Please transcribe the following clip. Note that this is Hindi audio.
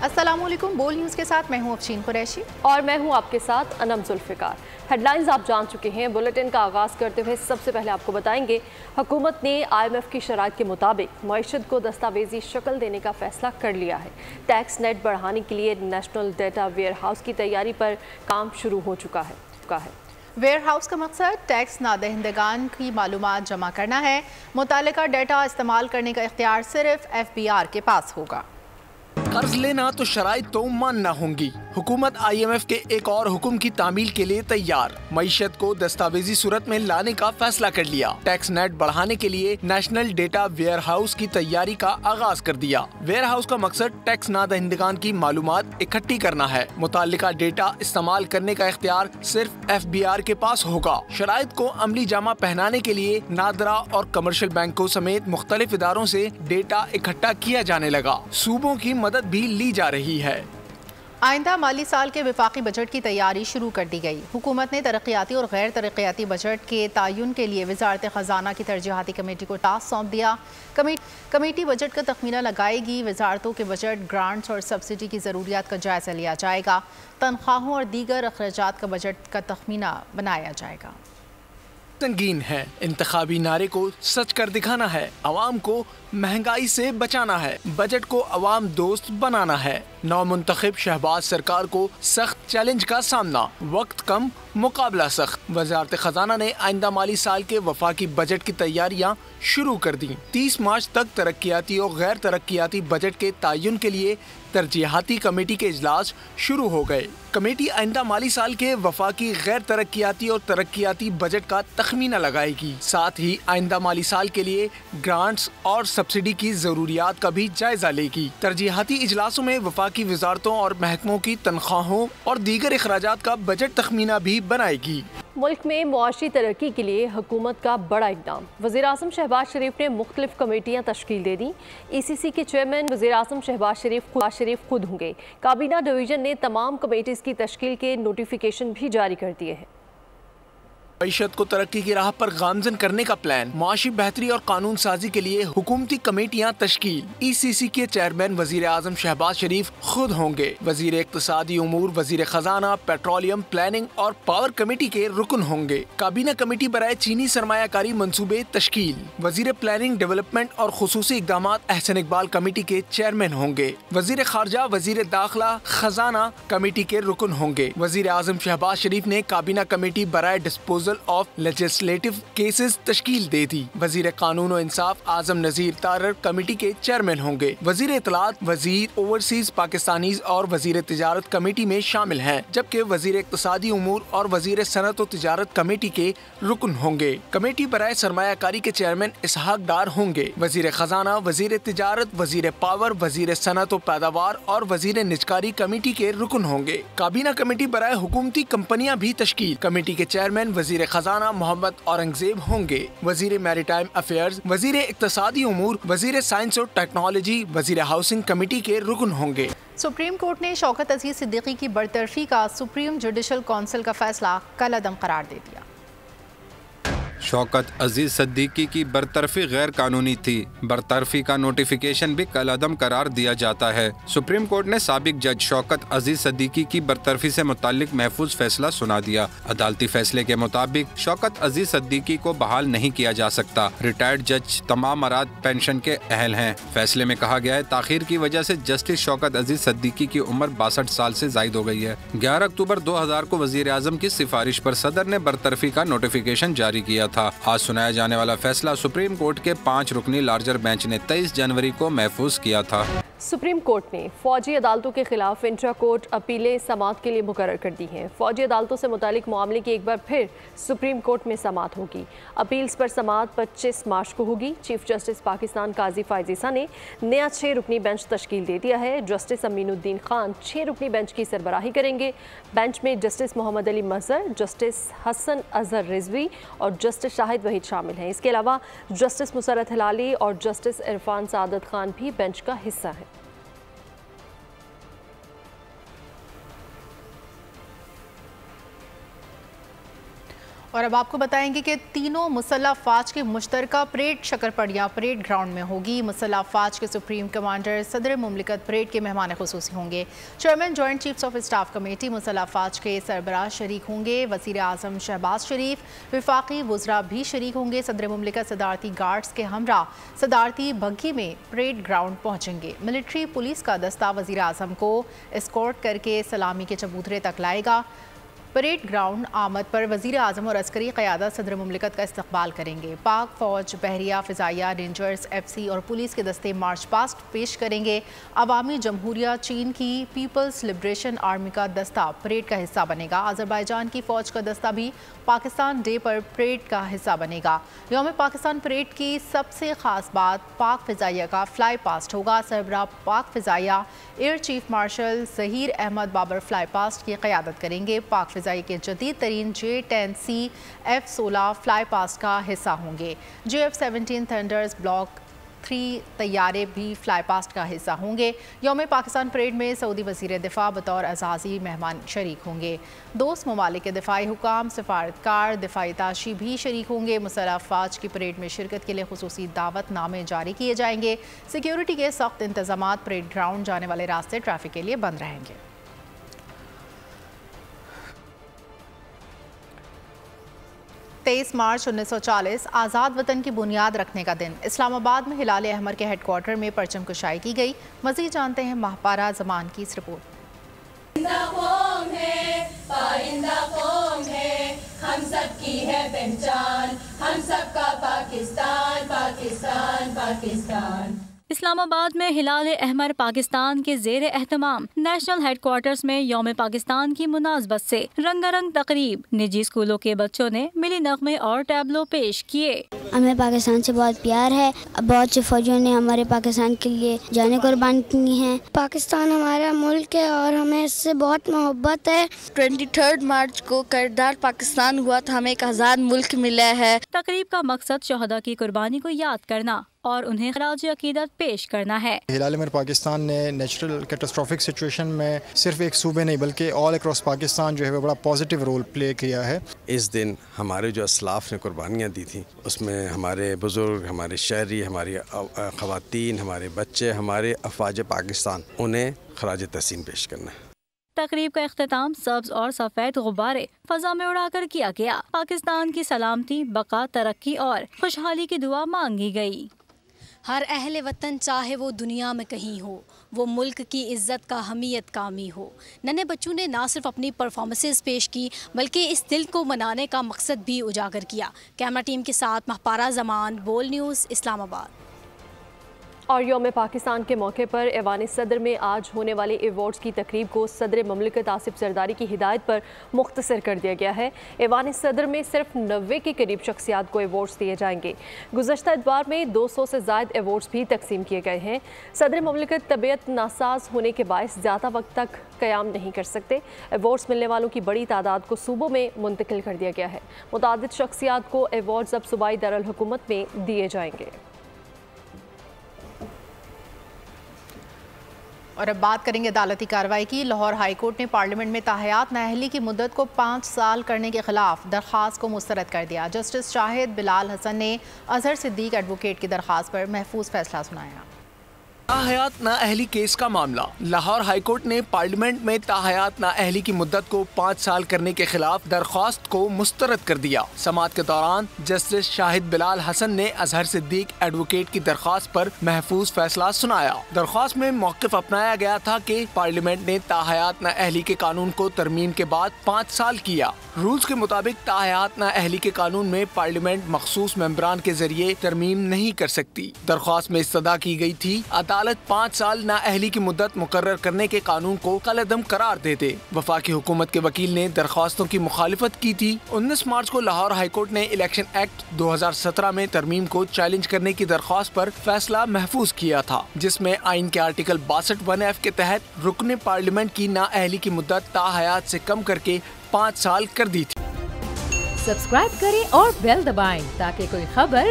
अस्सलामुअलैकुम। बोल न्यूज़ के साथ मैं हूं अफशीन कुरैशी और मैं हूं आपके साथ अनम जुल्फ़िकार। हेडलाइंस आप जान चुके हैं। बुलेटिन का आगाज़ करते हुए सबसे पहले आपको बताएंगे, हुकूमत ने IMF की शराइत के मुताबिक मईशत को दस्तावेजी शक्ल देने का फैसला कर लिया है। टैक्स नेट बढ़ाने के लिए नेशनल डेटा वेयर हाउस की तैयारी पर काम शुरू हो चुका है। वेयर हाउस का मकसद टैक्स नादहिंदगान की मालूमात जमा करना है। मुतालिका डेटा इस्तेमाल करने का इख्तियार सिर्फ FBR के पास होगा। कर्ज लेना तो शराइत तो मानना होंगी। हुकूमत IMF के एक और हुक्म की तामील के लिए तैयार। मईशत को दस्तावेजी सूरत में लाने का फैसला कर लिया। टैक्स नेट बढ़ाने के लिए नेशनल डेटा वेयर हाउस की तैयारी का आगाज कर दिया। वेयर हाउस का मकसद टैक्स नादहिंदगान की मालूमात इकट्ठी करना है। मुतालिका डेटा इस्तेमाल करने का इख्तियार सिर्फ FBR के पास होगा। शराइत को अमली जामा पहनाने के लिए नादरा और कमर्शियल बैंकों समेत मुख्तलिफ इदारों से डेटा इकट्ठा किया जाने लगा। सूबों की मदद भी ली जा रही है। आइंदा माली साल के वफाकी बजट की तैयारी शुरू कर दी गई। हुकूमत ने तरक्याती और गैर तरक्याती बजट के तयन के लिए वजारत ख़जाना की तरजीहाती कमेटी को टास्क सौंप दिया। कमेटी बजट का तखमीना लगाएगी। वजारतों के बजट, ग्रांट्स और सब्सिडी की ज़रूरियात का जायज़ा लिया जाएगा। तनख्वाहों और दीगर अखराजात का बजट का तखमीना बनाया जाएगा। संगीन है। इंतखाबी नारे को सच कर दिखाना है। आवाम को महंगाई से बचाना है। बजट को अवाम दोस्त बनाना है। नौमुंतखब शहबाज सरकार को सख्त चैलेंज का सामना। वक्त कम, मुकाबला सख्त। वजारत खजाना ने आइंदा माली साल के वफाकी बजट की तैयारियां शुरू कर दी। 30 मार्च तक तरक्याती और गैर तरक्याती बजट के तयन के लिए तरजीहाती कमेटी के इजलास शुरू हो गए। कमेटी आइंदा माली साल के वफाकी, गैर तरक्याती और तरक्याती बजट का तखमीना लगाएगी। साथ ही आइंदा माली साल के लिए ग्रांट्स और सब्सिडी की जरूरियात का भी जायजा लेगी। तरजीहाती इजलासों में वफाकी वजारतों और महकमों की तनख्वाहों और दीगर अखराजात का बजट तखमीना भी बनाएगी। मुल्क में मुआशी तरक्की के लिए हुकूमत का बड़ा इक़दाम। वज़ीर-ए-आज़म शहबाज शरीफ ने मुख्तलिफ कमेटियाँ तश्कील दे दी। ECC के चेयरमैन वज़ीर-ए-आज़म शहबाज शरीफ खुद होंगे। काबीना डिवीज़न ने तमाम कमेटीज़ की तश्कील के नोटिफिकेशन भी जारी कर दिए हैं। मईशत को तरक्की की राह पर गामजन करने का प्लान। मुआशी बेहतरी और कानून साजी के लिए हुकूमती कमेटियाँ तश्कील। ECC के चेयरमैन वजीर आजम शहबाज शरीफ खुद होंगे। वजीर इक्तसादी उमूर, वजीर खजाना, पेट्रोलियम, प्लानिंग और पावर कमेटी के रुकन होंगे। काबीना कमेटी बराए चीनी सरमायाकारी मंसूबे तश्कील। वजीर प्लानिंग, डेवलपमेंट और खुसूसी इकदाम अहसन इकबाल कमेटी के चेयरमैन होंगे। वजीर खारजा, वजीर दाखिला, खजाना कमेटी के रुकन होंगे। वजीर आजम शहबाज शरीफ ने काबीना कमेटी बराए डिस्पोजल ऑफ लेजिस्लेटिव केसेस तश्कील दे दी। वजीर कानून और इंसाफ आजम नजीर तारर कमेटी के चेयरमैन होंगे। वजीर इत्तलात, वजीर ओवरसीज पाकिस्तानीज और वजीर तिजारत कमेटी में शामिल हैं, जबकि वजीर इक्तसादी उमूर और वजीर सनत और तिजारत कमेटी के रुकन होंगे। कमेटी बराए सरमायाकारी के चेयरमैन इसहाक डार होंगे। वजीर खजाना, वजीर तिजारत, वजीर पावर, वजीर सनत और पैदावार और वजीर निजकारी कमेटी के रुकन होंगे। काबीना कमेटी बराए हुकूमती कंपनियां भी तश्कील। कमेटी के चेयरमैन वजीर खजाना मोहम्मद औरंगजेब होंगे। वजीर मैरीटाइम अफेयर्स, वजीर इक्तसादी उमूर, वजीर साइंस और टेक्नोलॉजी, वजीर हाउसिंग कमेटी के रुकन होंगे। सुप्रीम कोर्ट ने शौकत अजीज सिद्दीकी की बरतरफी का सुप्रीम जुडिशल काउंसिल का फैसला कल अदम करार दे दिया। शौकत अजीज सिद्दीकी की बरतरफी गैर कानूनी थी। बरतरफी का नोटिफिकेशन भी कल अदम करार दिया जाता है। सुप्रीम कोर्ट ने साबिक जज शौकत अजीज सिद्दीकी की बरतरफी से मुताल्लिक महफूज फैसला सुना दिया। अदालती फैसले के मुताबिक शौकत अजीज सिद्दीकी को बहाल नहीं किया जा सकता। रिटायर्ड जज तमाम मराद पेंशन के अहल हैं। फैसले में कहा गया है, ताखीर की वजह से जस्टिस शौकत अजीज सिद्दीकी की उम्र 62 साल से जायद हो गई है। 11 अक्टूबर 2000 को वजीर आजम की सिफारिश पर सदर ने बरतरफी का नोटिफिकेशन जारी किया था। आज सुनाया जाने वाला फैसला सुप्रीम कोर्ट के 5 रुकनी लार्जर बेंच ने 23 जनवरी को महफूज किया था। सुप्रीम कोर्ट ने फौजी अदालतों के खिलाफ इंट्रा कोर्ट अपीलें समाअत के लिए मुकर्रर कर दी हैं। फौजी अदालतों से मुतालिक मामले की एक बार फिर सुप्रीम कोर्ट में समाअत होगी। अपील्स पर समाअत 25 मार्च को होगी। चीफ जस्टिस पाकिस्तान काजी फायजीसा ने नया 6 रुकनी बेंच तश्कील दे दिया है। जस्टिस अमीनुद्दीन खान 6 रुकनी बेंच की सरबराही करेंगे। बेंच में जस्टिस मोहम्मद अली मजहर, जस्टिस हसन अजहर रिजवी और जस्टिस शाहिद वहीद शामिल हैं। इसके अलावा जस्टिस मुसरत हिलाली और जस्टिस इरफान सादत खान भी बेंच का हिस्सा है। और अब आपको बताएंगे कि तीनों मुसल्लह अफवाज की मुश्तरका परेड शकरपड़िया परेड ग्राउंड में होगी। मुसल्लह अफवाज के सुप्रीम कमांडर सदर मुमलिकत परेड के मेहमान खुसूसी होंगे। Chairman joint chiefs of staff committee मुसल्लह अफवाज के सरबराह शरीक होंगे। वज़ीर आज़म शहबाज शरीफ, वफाकी वज़रा भी शरीक होंगे। सदर मुमलिकत सदारती गार्ड्स के हमरा सदारती बग्घी में परेड ग्राउंड पहुँचेंगे। मिलिट्री पुलिस का दस्ता वज़ीर आज़म को एस्कॉर्ट करके सलामी के चबूतरे तक लाएगा। परेड ग्राउंड आमद पर वज़ीर आज़म और अस्करी क़यादत सदर मुमलिकत का इस्तकबाल करेंगे। पाक फ़ौज, बहरिया, फ़िज़ाइया, रेंजर्स, FC और पुलिस के दस्ते मार्च पास्ट पेश करेंगे। अवामी जमहूरिया चीन की पीपल्स लिबरेशन आर्मी का दस्ता परेड का हिस्सा बनेगा। अज़रबैजान की फ़ौज का दस्ता भी पाकिस्तान डे पर परेड का हिस्सा बनेगा। यौम पाकिस्तान परेड की सबसे ख़ास बात पाक फ़िज़ाइया का फ्लाई पास्ट होगा। सरबराह पाक फ़िज़ाइया air chief marshal Zaheer Ahmed Babar fly past की क़यादत करेंगे। पाक फ़िज़ाई के जदीद तरीन J-10C F-16 फ्लाई पास्ट का हिस्सा होंगे। JF-17 थंडर्स ब्लॉक 3 तैयारे भी फ्लाई पास्ट का हिस्सा होंगे। यौम पाकिस्तान परेड में सऊदी वज़ीर दिफा बतौर अज़ाज़ी मेहमान शरीक होंगे। दोस्त ममालिक के दिफाई हुकाम, सफारतकार, दिफाई ताशी भी शरीक होंगे। मुसल्लह अफवाज की परेड में शिरकत के लिए खुसूसी दावत नामे जारी किए जाएंगे। सिक्योरिटी के सख्त इंतजामात, परेड ग्राउंड जाने वाले रास्ते ट्रैफिक के लिए बंद रहेंगे। 23 मार्च 1940 आज़ाद वतन की बुनियाद रखने का दिन। इस्लामाबाद में हिलाल अहमर के हेडक्वार्टर में परचम कुशाई की गई। मज़ीद जानते हैं माहपारा ज़मान की इस रिपोर्ट। हम सब की है पहचान, हम सब का पाकिस्तान, पाकिस्तान, पाकिस्तान। इस्लामाबाद में हिलाल अहमर पाकिस्तान के ज़ेर एहतमाम नेशनल हेडक्वार्टर्स में यौम पाकिस्तान की मुनासबत से रंगारंग तकरीब। निजी स्कूलों के बच्चों ने मिली नगमे और टैबलो पेश किए। हमें पाकिस्तान से बहुत प्यार है। बहुत से फौजियों ने हमारे पाकिस्तान के लिए जाने कुर्बान की हैं। पाकिस्तान हमारा मुल्क है और हमें इससे बहुत मोहब्बत है। 23 मार्च को करदार पाकिस्तान हुआ था, हमें एक आज़ाद मुल्क मिला है। तकरीब का मकसद शहदा की कुर्बानी को याद करना और उन्हें खराज अकीदत पेश करना है। हिलाल अहमर पाकिस्तान ने नेचुरल कैटास्ट्रोफिक सिचुएशन में सिर्फ एक सूबे नहीं बल्कि ऑल अक्रॉस पाकिस्तान जो है वो बड़ा पॉजिटिव रोल प्ले किया है। इस दिन हमारे जो असलाफ ने कुर्बानियाँ दी थी उसमें हमारे बुजुर्ग, हमारे शहरी, हमारी ख़वातीन, हमारे बच्चे, हमारे अफवाज पाकिस्तान, उन्हें खराज तहसीन पेश करना है। तकरीब का इख्तिताम सब्ज और सफ़ेद गुब्बारे फजा में उड़ाकर किया गया। पाकिस्तान की सलामती, बका, तरक्की और खुशहाली की दुआ मांगी गई। हर अहले वतन चाहे वो दुनिया में कहीं हो, वो मुल्क की इज़्ज़त का हमीयत कामी हो। नन्हे बच्चों ने ना सिर्फ अपनी परफॉर्मेंसेस पेश की बल्कि इस दिल को मनाने का मकसद भी उजागर किया। कैमरा टीम के साथ महपारा ज़मान, बोल न्यूज़, इस्लामाबाद। और यौम पाकिस्तान के मौके पर ऐवान सदर में आज होने वाले अवार्ड्स की तकरीब को सदर मुमलिकत आसिफ जरदारी की हिदायत पर मुख्तसर कर दिया गया है। ऐवान सदर में सिर्फ 90 के करीब शख्सियात को अवार्ड्स दिए जाएंगे। गुज़श्ता इतवार में 200 से ज़ायद अवार्ड्स भी तकसीम किए गए हैं। सदर मुमलिकत तबीयत नासाज होने के बायस ज़्यादा वक्त तक क़याम नहीं कर सकते। अवार्ड्स मिलने वालों की बड़ी तादाद को सूबों में मुंतकिल कर दिया गया है। मुतादिद शख्सियात को अवार्ड्स अब सूबाई दारुल हुकूमत में दिए जाएंगे। और अब बात करेंगे अदालती कार्रवाई की। लाहौर हाई कोर्ट ने पार्लियामेंट में ताहयात नाअहली की मुद्दत को 5 साल करने के खिलाफ दरख्वास्त को मुस्तरद कर दिया। जस्टिस शाहिद बिलाल हसन ने अजहर सिद्दीक एडवोकेट की दरख्वास्त पर महफूज फैसला सुनाया। ताहयात नाअहली केस का मामला। लाहौर हाईकोर्ट ने पार्लियामेंट में ताहयात नाअहली की मुद्दत को 5 साल करने के खिलाफ दरख्वास्त को मुस्तरद कर दिया। समाअत के दौरान जस्टिस शाहिद बिलाल हसन ने अजहर सिद्दीक एडवोकेट की दरख्वास्त पर महफूज फैसला सुनाया। दरख्वास्त में मौक़िफ़ अपनाया गया था कि पार्लियामेंट ने ताहयात नाअहली के कानून को तरमीम के बाद 5 साल किया। रूल्स के मुताबिक ताहयात नाअहली के कानून में पार्लियामेंट मखसूस मेंबरान के जरिए तरमीम नहीं कर सकती। दरख्वास्त में इस्तदा की गई थी अदालत 5 साल नाअहली की मुद्दत मुकर्रर करने के कानून को कलअदम करार दे दे। वफाकी हुकूमत के वकील ने दरख्वास्तों की मुखालिफत की थी। 19 मार्च को लाहौर हाईकोर्ट ने इलेक्शन एक्ट 2017 में तरमीम को चैलेंज करने की दरख्वास्त पर फैसला महफूज किया था, जिसमें आइन के आर्टिकल 62(1)(f) के तहत रुकने पार्लियामेंट की नाअहली की मुद्दत ताहयात से कम करके 5 साल कर दी थी। सब्सक्राइब करें और बेल दबाएं ताकि कोई खबर